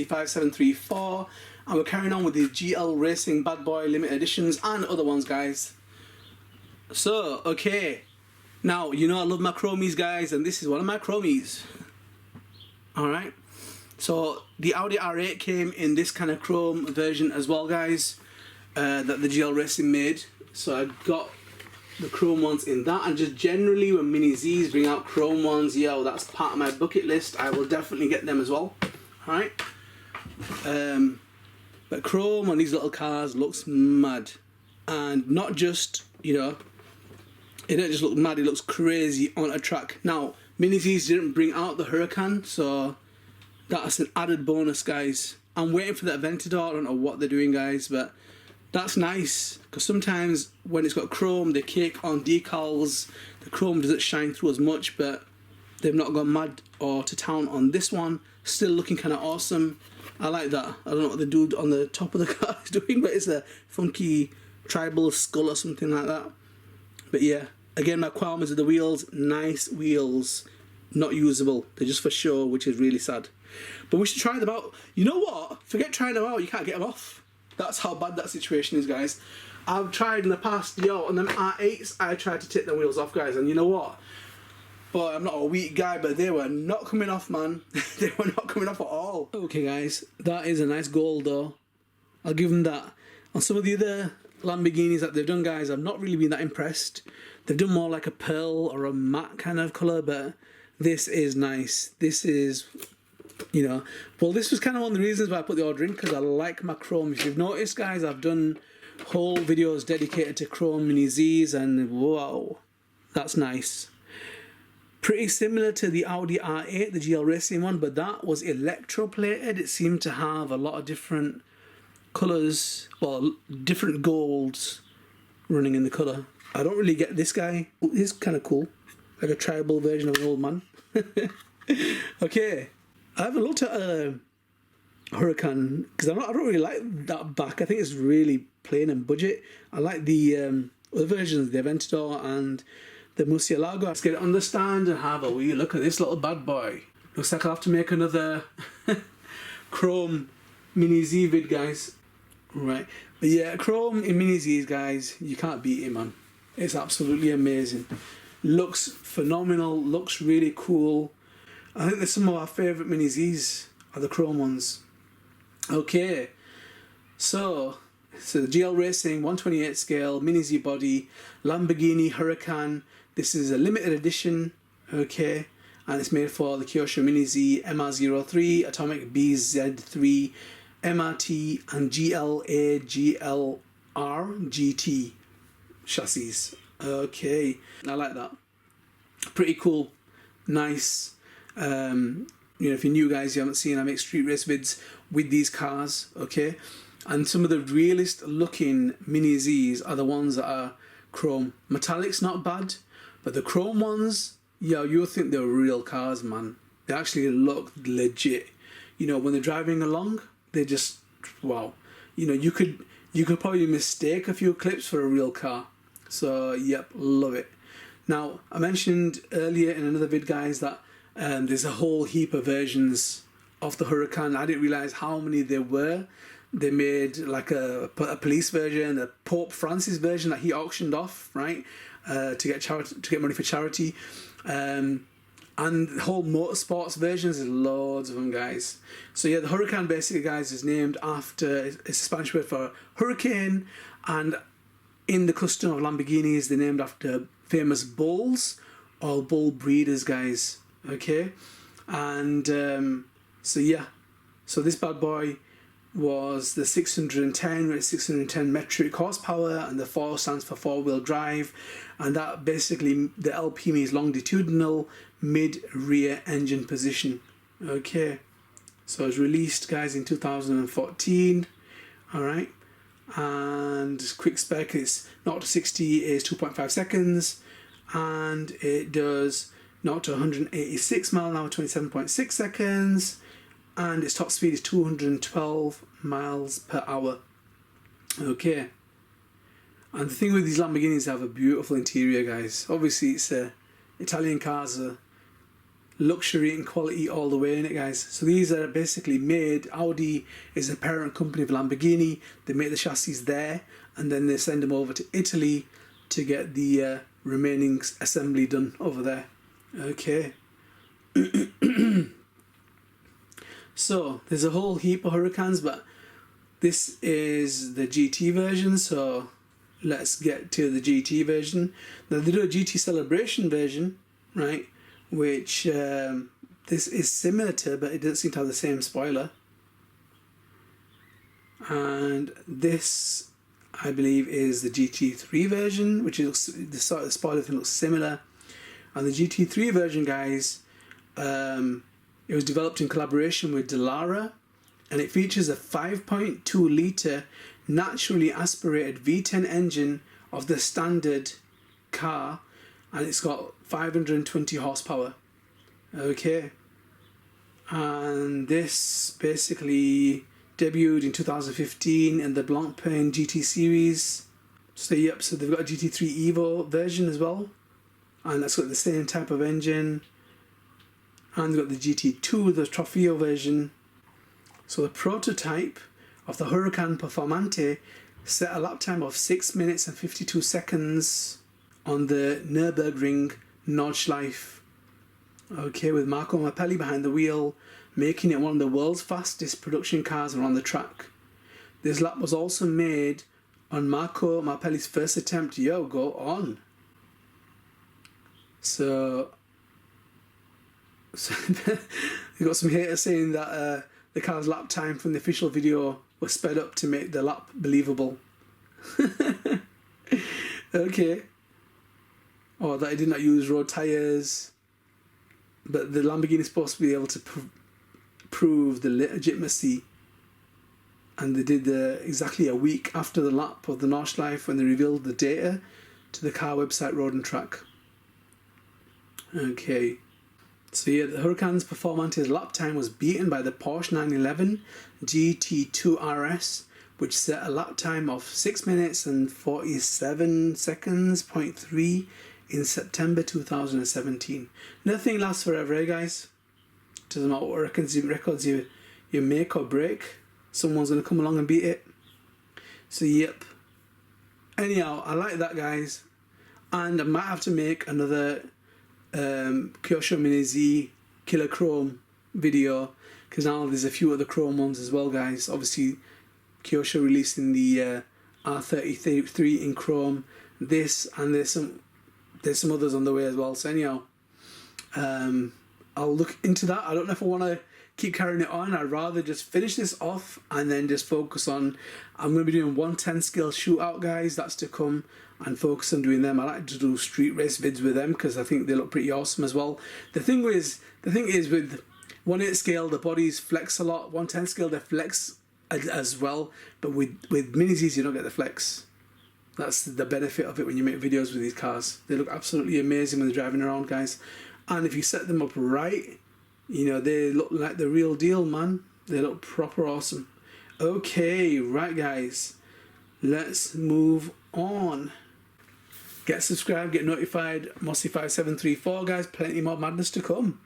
RC5734, and we're carrying on with the GL Racing Bad Boy limited editions and other ones, guys. So, okay, now you know I love my chromies, guys, and this is one of my chromies. Alright, so the Audi R8 came in this kind of chrome version as well, guys, that the GL Racing made. So I got the chrome ones in that, and just generally when Mini Zs bring out chrome ones, yo, that's part of my bucket list. I will definitely get them as well. Alright, but chrome on these little cars looks mad, and not just, you know, it don't just look mad, it looks crazy on a track. Now Mini Zs didn't bring out the Huracan, so that's an added bonus, guys. I'm waiting for the Aventador. I don't know what they're doing, guys, but that's nice, because sometimes when it's got chrome, they cake on decals, the chrome doesn't shine through as much, but they've not gone mad or to town on this one. Still looking kind of awesome. I like that. I don't know what the dude on the top of the car is doing, but it's a funky tribal skull or something like that. But yeah, again, my qualms are the wheels. Nice wheels, not usable. They're just for show, which is really sad. But we should try them out. You know what? Forget trying them out, you can't get them off. That's how bad that situation is, guys. I've tried in the past, yo, on them R8s, I tried to take the wheels off, guys, and you know what? Boy, I'm not a weak guy, but they were not coming off, man. They were not coming off at all. Okay, guys, that is a nice goal, though. I'll give them that. On some of the other Lamborghinis that they've done, guys, I've not really been that impressed. They've done more like a pearl or a matte kind of colour, but this is nice. This is, you know, well, this was kind of one of the reasons why I put the order in, because I like my chrome. If you've noticed, guys, I've done whole videos dedicated to chrome Mini Zs, and wow, that's nice. Pretty similar to the Audi R8, the GL Racing one, but that was electroplated. It seemed to have a lot of different colours, well, different golds running in the colour. I don't really get this guy. He's kind of cool, like a tribal version of an old man. Okay, I haven't looked at a Huracan because I don't really like that back. I think it's really plain and budget. I like the other versions, the Aventador and the Murcielago. Let's get it on the stand and have a wee look at this little bad boy. Looks like I'll have to make another chrome Mini Z vid, guys. Right, but yeah, chrome in Mini Zs, guys, you can't beat it, man. It's absolutely amazing. Looks phenomenal, looks really cool. I think there's some of our favourite Mini Zs are the chrome ones. Okay, so the GL Racing 1/28 scale Mini Z body Lamborghini Huracan. This is a limited edition, okay, and it's made for the Kyosho Mini Z MR03, Atomic BZ3, MRT, and GLA GLR GT chassis. Okay, I like that. Pretty cool, nice. You know, if you're new, guys, you haven't seen, I make street race vids with these cars, okay? And some of the realist looking Mini Zs are the ones that are chrome. Metallic's not bad, but the chrome ones, yo, you'll think they're real cars, man. They actually look legit. You know, when they're driving along, they just, wow. You know, you could probably mistake a few clips for a real car. So, yep, love it. Now, I mentioned earlier in another vid, guys, that there's a whole heap of versions of the Huracan. I didn't realise how many there were. They made like a police version, a Pope Francis version that he auctioned off, right, to get money for charity, and the whole motorsports versions. There's loads of them, guys. So yeah, the Huracan basically, guys, is named after, it's a Spanish word for hurricane, and in the custom of Lamborghinis, they're named after famous bulls or bull breeders, guys. Okay, and so yeah, so this bad boy was the 610 with 610 metric horsepower, and the 4 stands for 4-wheel drive, and that basically, the LP means longitudinal mid-rear engine position. Okay, so it was released, guys, in 2014. All right, and quick spec is 0 to 60 is 2.5 seconds, and it does 0 to 186 miles an hour 27.6 seconds, and its top speed is 212 miles per hour. Okay, and the thing with these Lamborghinis, they have a beautiful interior, guys. Obviously, it's Italian cars are luxury and quality all the way in it, guys. So these are basically made, Audi is a parent company of Lamborghini. They make the chassis there, and then they send them over to Italy to get the remaining assembly done over there. Okay. So there's a whole heap of Huracans, but this is the GT version, so let's get to the GT version. Now they do a GT Celebration version, right, which this is similar to, but it doesn't seem to have the same spoiler. And this, I believe, is the GT3 version, which is the sort of spoiler thing looks similar. And the GT3 version, guys, it was developed in collaboration with Dallara, and it features a 5.2 litre naturally aspirated V10 engine of the standard car, and it's got 520 horsepower. Okay, and this basically debuted in 2015 in the Blancpain GT series. So yep, so they've got a GT3 Evo version as well, and that's got the same type of engine. And they've got the GT2, the Trofeo version. So the prototype of the Huracan Performante set a lap time of 6 minutes and 52 seconds on the Nürburgring Nordschleife. Okay, with Marco Mappelli behind the wheel, making it one of the world's fastest production cars around the track. This lap was also made on Marco Mappelli's first attempt. Yo, go on. So you got some haters saying that the car's lap time from the official video was sped up to make the lap believable. Okay. Or that it did not use road tyres. But the Lamborghini is supposed to be able to prove the legitimacy. And they did exactly a week after the lap of the Nordschleife when they revealed the data to the car website Road and Track. Okay. So yeah, the Huracan's Performante's lap time was beaten by the Porsche 911 GT2 RS, which set a lap time of 6 minutes and 47 seconds, 0.3 in September 2017. Nothing lasts forever, eh guys? Doesn't matter what records you make or break, someone's going to come along and beat it. So yep. Anyhow, I like that, guys. And I might have to make another Kyosho Mini Z Killer Chrome video, because now there's a few other chrome ones as well, guys. Obviously Kyosho releasing the R33 in chrome, this, and there's some others on the way as well. So anyhow, I'll look into that. I don't know if I want to keep carrying it on. I'd rather just finish this off and then just focus on, I'm going to be doing 110 scale shootout, guys. That's to come, and focus on doing them. I like to do street race vids with them because I think they look pretty awesome as well. The thing is with 1/8 scale, the bodies flex a lot. 110 scale, they flex as well. But with Mini Zs, you don't get the flex. That's the benefit of it when you make videos with these cars. They look absolutely amazing when they're driving around, guys. And if you set them up right, you know, they look like the real deal, man. They look proper awesome. Okay, right, guys. Let's move on. Get subscribed, get notified. Mossy5734, guys. Plenty more madness to come.